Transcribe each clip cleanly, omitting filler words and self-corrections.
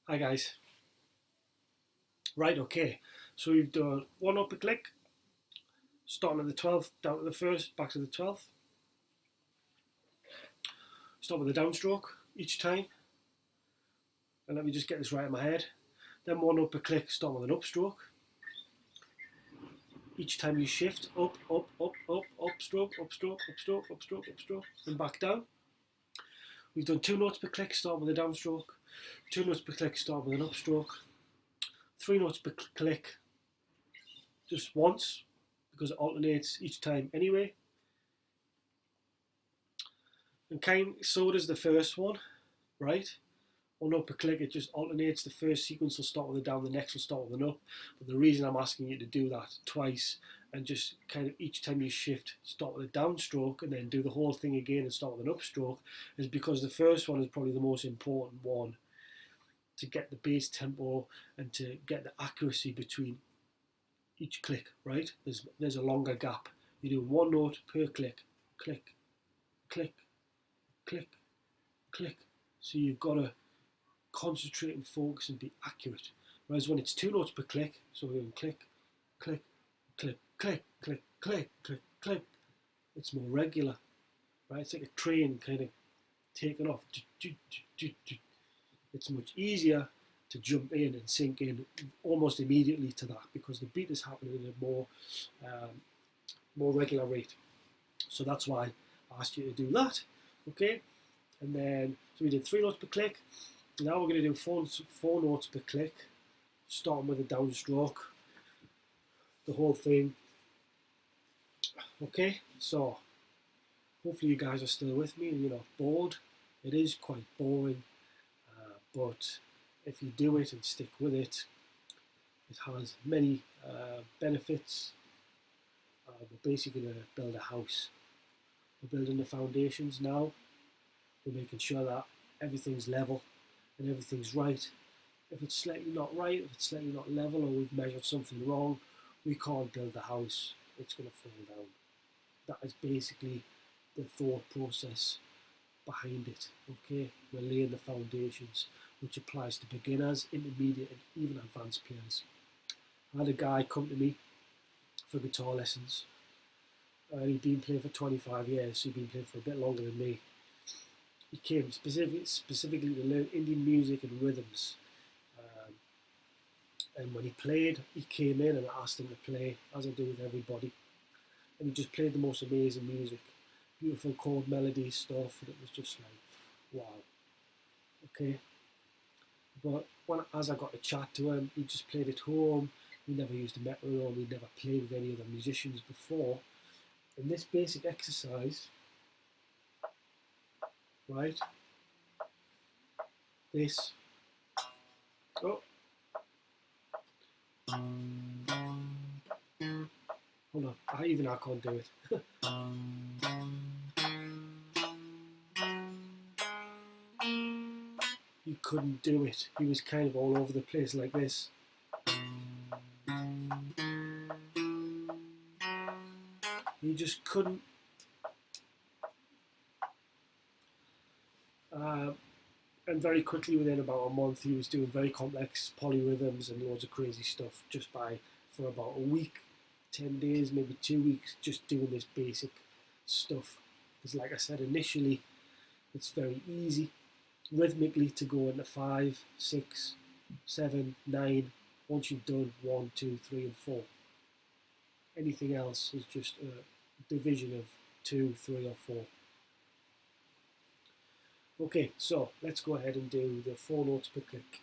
Hi guys. Right, okay. So we've done one upper click, starting at the 12th, down to the first, back to the 12th. Start with a downstroke each time. And let me just get this right in my head. Then one upper click, start with an upstroke. Each time you shift, up, up, up, up, upstroke, upstroke, upstroke, upstroke, upstroke, and back down. We've done 2 notes per click, start with a downstroke. 2 notes per click, start with an upstroke. 3 notes per click, just once, because it alternates each time anyway. And so does the first one, right? On up a click, it just alternates. The first sequence will start with a down, the next will start with an up. But the reason I'm asking you to do that twice and just kind of each time you shift, start with a downstroke and then do the whole thing again and start with an upstroke is because the first one is probably the most important one to get the bass tempo and to get the accuracy between each click, right? There's a longer gap. You do 1 note per click, click, click, click, click. So you've got to concentrate and focus and be accurate. Whereas when it's 2 notes per click, so we're going click, click, click, click, click, click, click, click, it's more regular, right? It's like a train kind of taking off. It's much easier to jump in and sink in almost immediately to that because the beat is happening at a more regular rate. So that's why I asked you to do that, okay? And then, so we did 3 notes per click. Now we're going to do four notes per click, starting with a downstroke, the whole thing. Okay, so hopefully you guys are still with me and you're not bored. It is quite boring, but if you do it and stick with it, it has many benefits. We're basically going to build a house. We're building the foundations now. We're making sure that everything's level and everything's right. If it's slightly not right, if it's slightly not level, or we've measured something wrong, we can't build the house. It's going to fall down. That is basically the thought process behind it. Okay, we're laying the foundations, which applies to beginners, intermediate, and even advanced players. I had a guy come to me for guitar lessons, and he'd been playing for 25 years, so he'd been playing for a bit longer than me. He came specifically to learn Indian music and rhythms. And when he played, he came in and I asked him to play, as I do with everybody. And he just played the most amazing music. Beautiful chord melody stuff, and it was just like, wow. Okay. But as I got to chat to him, he just played at home. He never used a metronome. He never played with any other musicians before. And this basic exercise, right? This. Oh, hold on. I can't do it. You couldn't do it. He was kind of all over the place like this. You just couldn't. Uh, and very quickly, within about a month, he was doing very complex polyrhythms and loads of crazy stuff just for about a week, 10 days, maybe 2 weeks, just doing this basic stuff. Because, like I said initially, it's very easy rhythmically to go into 5, 6, 7, 9. Once you've done 1, 2, 3, and 4, anything else is just a division of 2, 3, or 4. Okay, so let's go ahead and do the 4 notes per click.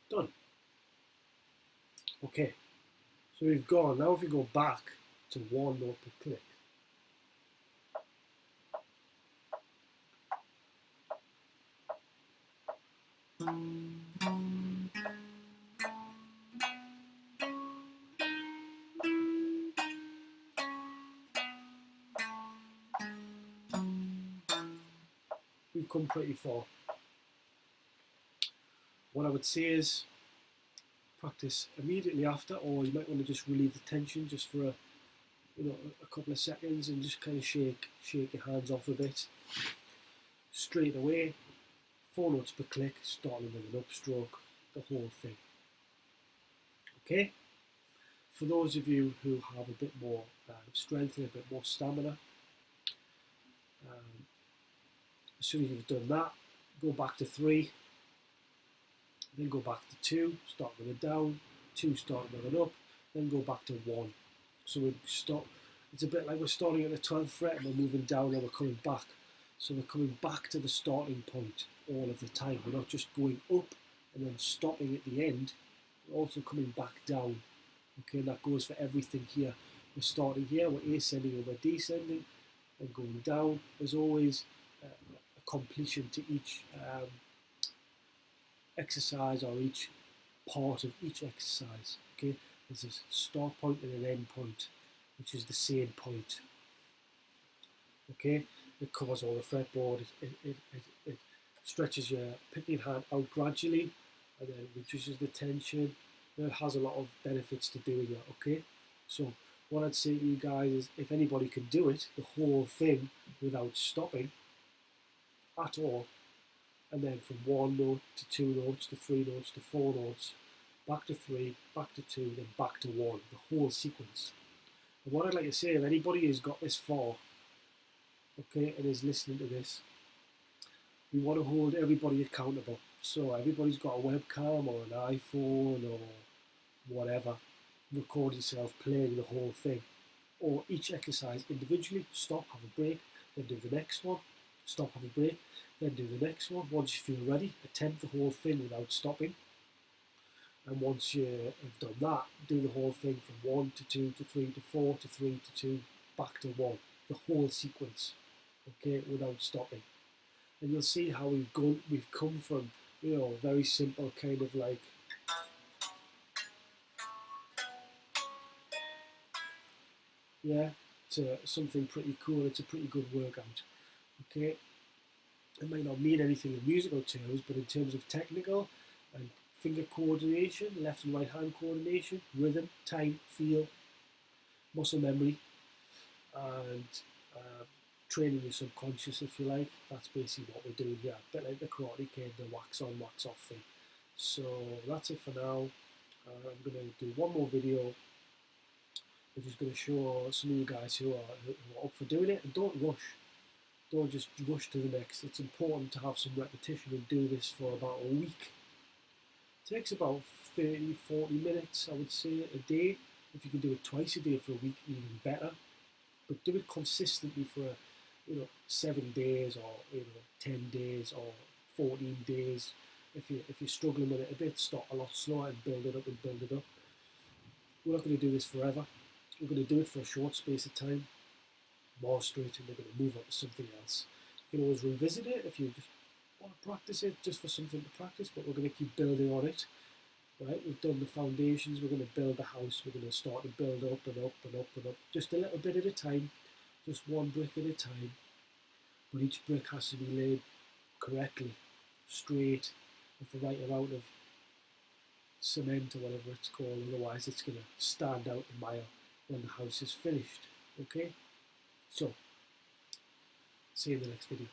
Done. Okay, so we've gone. Now if we go back to 1 note per click, we've come pretty far. What I would say is practice immediately after, or you might want to just relieve the tension just for a couple of seconds and just kind of shake your hands off a bit. Straight away, 4 notes per click, starting with an upstroke, the whole thing. Okay? For those of you who have a bit more strength and a bit more stamina, as soon as you've done that, go back to 3, then go back to 2, start with a down, 2 starting with an up, then go back to 1. So we stop. It's a bit like we're starting at the 12th fret and we're moving down and we're coming back. So we're coming back to the starting point all of the time. We're not just going up and then stopping at the end. We're also coming back down. Okay, and that goes for everything here. We're starting here, we're ascending and we're descending and going down. There's always a completion to each exercise or each part of each exercise. Okay, there's a start point and an end point, which is the same point. Okay, it covers all the fretboard. It stretches your picking hand out gradually, and then reduces the tension. It has a lot of benefits to doing it. Okay, so what I'd say to you guys is, if anybody can do it, the whole thing without stopping at all, and then from 1 note to 2 notes to 3 notes to 4 notes, back to 3, back to 2, then back to 1, the whole sequence. And what I'd like to say, if anybody has got this far, okay, and is listening to this, we want to hold everybody accountable. So everybody's got a webcam or an iPhone or whatever, record yourself playing the whole thing. Or each exercise individually, stop, have a break, then do the next one, stop, have a break, then do the next one. Once you feel ready, attempt the whole thing without stopping. And once you have done that, do the whole thing from 1 to 2 to 3 to 4 to 3 to 2, back to 1. The whole sequence, okay, without stopping. And you'll see how we've come from you know, very simple kind of like, yeah, it's something pretty cool. It's a pretty good workout. Okay, it might not mean anything in musical terms, but in terms of technical and finger coordination, left and right hand coordination, rhythm, time, feel, muscle memory, and uh, training your subconscious, if you like. That's basically what we're doing here. A bit like the Karate Kid, the wax on, wax off thing. So that's it for now. I'm going to do one more video, which is going to show some of you guys who are up for doing it. And don't rush. Don't just rush to the next. It's important to have some repetition and do this for about a week. It takes about 30-40 minutes, I would say, a day. If you can do it twice a day for a week, even better. But do it consistently for 7 days, or 10 days, or 14 days. If you're struggling with it a bit, start a lot slower and build it up and build it up. We're not going to do this forever. We're going to do it for a short space of time, master it, and we're going to move on to something else. You can always revisit it if you just want to practice it, just for something to practice, but we're going to keep building on it. Right, we've done the foundations, we're going to build the house, we're going to start to build up and up and up and up, just a little bit at a time, just one brick at a time, but each brick has to be laid correctly, straight, with the right amount of cement or whatever it's called, otherwise it's going to stand out a mile when the house is finished. Okay, so see you in the next video.